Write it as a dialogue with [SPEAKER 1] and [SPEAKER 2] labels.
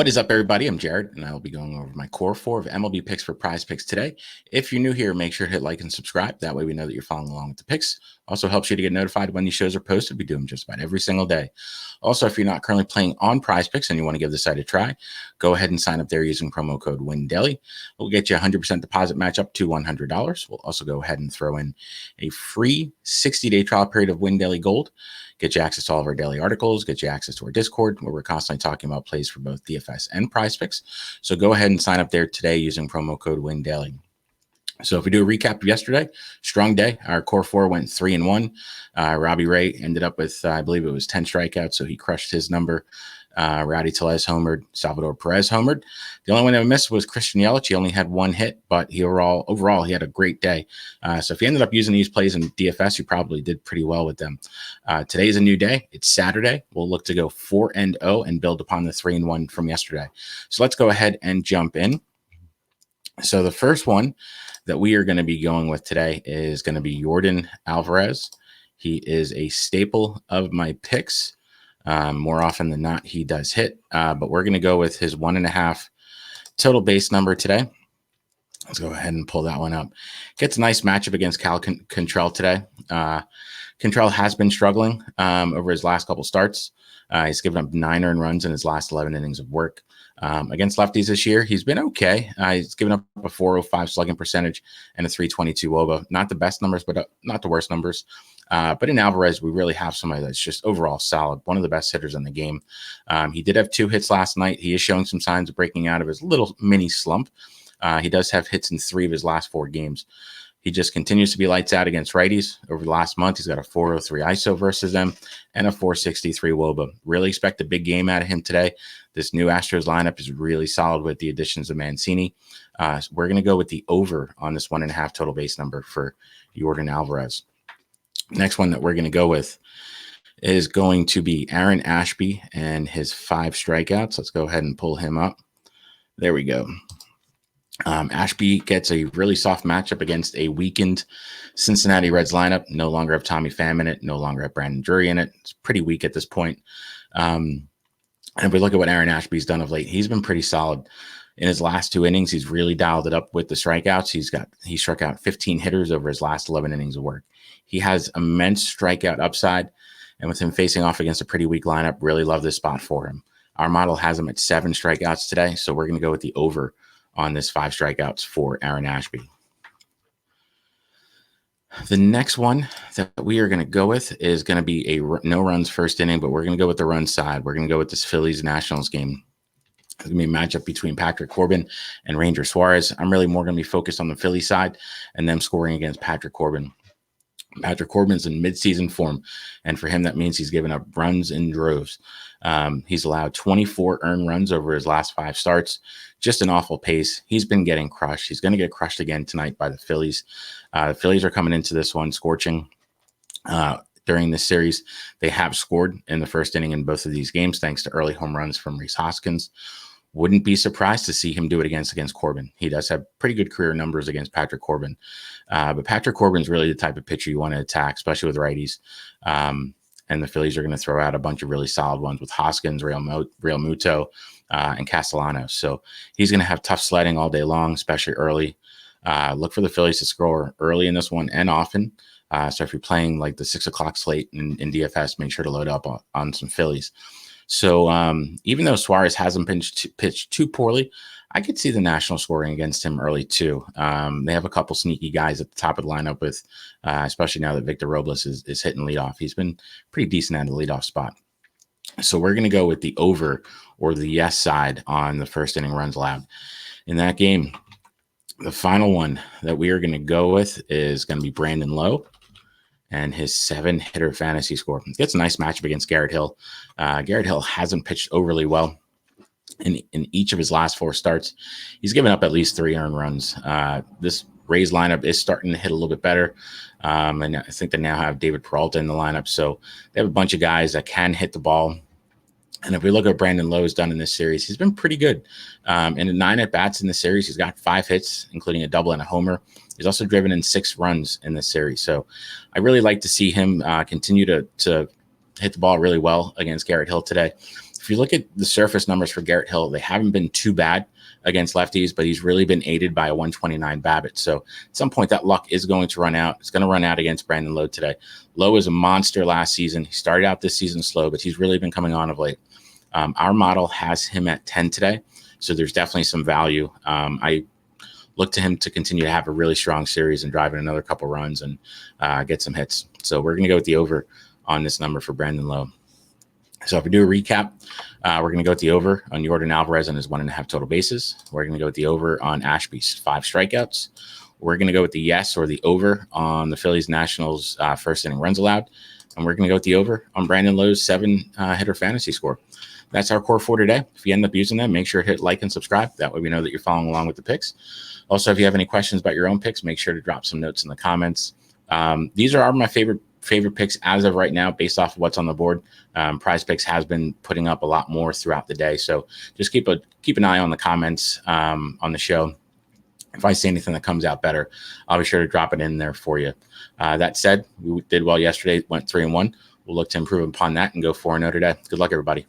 [SPEAKER 1] What is up, everybody? I'm Jared, and I'll be going over my core four of MLB picks for PrizePicks today. If you're new here, make sure to hit like and subscribe. That way we know that you're following along with the picks. Also helps you to get notified when these shows are posted. We do them just about every single day. Also, if you're not currently playing on PrizePicks and you want to give the site a try, go ahead and sign up there using promo code WINDAILY. We'll get you a 100% deposit match up to $100. We'll also go ahead and throw in a free 60-day trial period of WinDaily Gold. Get you access to all of our daily articles, get you access to our Discord, where we're constantly talking about plays for both DFS and PrizePicks. So go ahead and sign up there today using promo code WINDAILY. So if we do a recap of yesterday, strong day. Our core four went 3-1. Robbie Ray ended up with, I believe it was 10 strikeouts, so he crushed his number. Rowdy Tellez homered, Salvador Perez homered. The only one that missed was Christian Yelich. He only had one hit, but overall he had a great day. So if you ended up using these plays in DFS, you probably did pretty well with them. Today's a new day. It's Saturday. We'll look to go 4-0 and build upon the 3-1 from yesterday. So let's go ahead and jump in. So the first one that we are going to be going with today is going to be Yordan Alvarez. He is a staple of my picks. More often than not, he does hit, but we're going to go with his 1.5 total base number today. Let's go ahead and pull that one up. Gets a nice matchup against Cal Contrell today. Contrell has been struggling over his last couple starts. He's given up 9 earned runs in his last 11 innings of work. Against lefties this year, he's been okay. He's given up a 405 slugging percentage and a 322 WOBA. Not the best numbers, but not the worst numbers. But in Alvarez, we really have somebody that's just overall solid, one of the best hitters in the game. He did have 2 hits last night. He is showing some signs of breaking out of his little mini slump. He does have hits in 3 of his last 4 games. He just continues to be lights out against righties. Over the last month, he's got a 403 ISO versus them and a 463 WOBA. Really expect a big game out of him today. This new Astros lineup is really solid with the additions of Mancini. We're going to go with the over on this 1.5 total base number for Yordan Alvarez. Next one that we're going to go with is going to be Aaron Ashby and his 5 strikeouts. Let's go ahead and pull him up. There we go. Ashby gets a really soft matchup against a weakened Cincinnati Reds lineup. No longer have Tommy Pham in it. No longer have Brandon Drury in it. It's pretty weak at this point. And if we look at what Aaron Ashby's done of late, he's been pretty solid. In his last 2 innings, he's really dialed it up with the strikeouts. He struck out 15 hitters over his last 11 innings of work. He has immense strikeout upside, and with him facing off against a pretty weak lineup, really love this spot for him. Our model has him at 7 strikeouts today, so we're going to go with the over on this 5 strikeouts for Aaron Ashby. The next one that we are going to go with is going to be a no runs first inning, but we're going to go with the run side. We're going to go with this Phillies Nationals game. It's going to be a matchup between Patrick Corbin and Ranger Suarez. I'm really more going to be focused on the Philly side and them scoring against Patrick Corbin. Patrick Corbin's in midseason form, and for him, that means he's given up runs in droves. He's allowed 24 earned runs over his last 5 starts. Just an awful pace. He's been getting crushed. He's going to get crushed again tonight by the Phillies. The Phillies are coming into this one scorching. During this series, they have scored in the first inning in both of these games, thanks to early home runs from Rhys Hoskins. Wouldn't be surprised to see him do it against Corbin. He does have pretty good career numbers against Patrick Corbin. But Patrick Corbin's really the type of pitcher you want to attack, especially with righties. And the Phillies are going to throw out a bunch of really solid ones with Hoskins, Real Muto, and Castellanos. So he's going to have tough sledding all day long, especially early. Look for the Phillies to score early in this one and often. So if you're playing like the 6 o'clock slate in DFS, make sure to load up on some Phillies. So even though Suarez hasn't pitched too poorly, I could see the Nationals scoring against him early too. They have a couple sneaky guys at the top of the lineup with, especially now that Victor Robles is hitting leadoff. He's been pretty decent at the leadoff spot. So we're going to go with the over or the yes side on the first inning runs allowed. In that game, the final one that we are going to go with is going to be Brandon Lowe and his 7-hitter fantasy score. He gets a nice matchup against Garrett Hill. Garrett Hill hasn't pitched overly well in each of his last 4 starts. He's given up at least 3 earned runs. This Rays lineup is starting to hit a little bit better. And I think they now have David Peralta in the lineup. So they have a bunch of guys that can hit the ball. And if we look at what Brandon Lowe's done in this series, he's been pretty good. In 9 at-bats in the series, he's got 5 hits, including a double and a homer. He's also driven in 6 runs in this series. So I really like to see him continue to hit the ball really well against Garrett Hill today. if you look at the surface numbers for Garrett Hill, they haven't been too bad against lefties, but he's really been aided by a 129 BABIP. So at some point that luck is going to run out. It's going to run out against Brandon Lowe today. Lowe is a monster last season. He started out this season slow, but he's really been coming on of late. Our model has him at 10 today, so there's definitely some value. I look to him to continue to have a really strong series and drive in another couple runs and get some hits. So we're going to go with the over on this number for Brandon Lowe. So if we do a recap, we're going to go with the over on Jordan Alvarez and his 1.5 total bases. We're going to go with the over on Ashby's 5 strikeouts. We're going to go with the yes or the over on the Phillies Nationals first inning runs allowed. And we're going to go with the over on Brandon Lowe's 7-hitter fantasy score. That's our core for today. If you end up using them, make sure to hit like and subscribe. That way we know that you're following along with the picks. Also, if you have any questions about your own picks, make sure to drop some notes in the comments. These are my favorite picks as of right now based off of what's on the board. PrizePicks has been putting up a lot more throughout the day. So just keep an eye on the comments on the show. If I see anything that comes out better, I'll be sure to drop it in there for you. That said, we did well yesterday, went 3-1. We'll look to improve upon that and go 4-0 today. Good luck, everybody.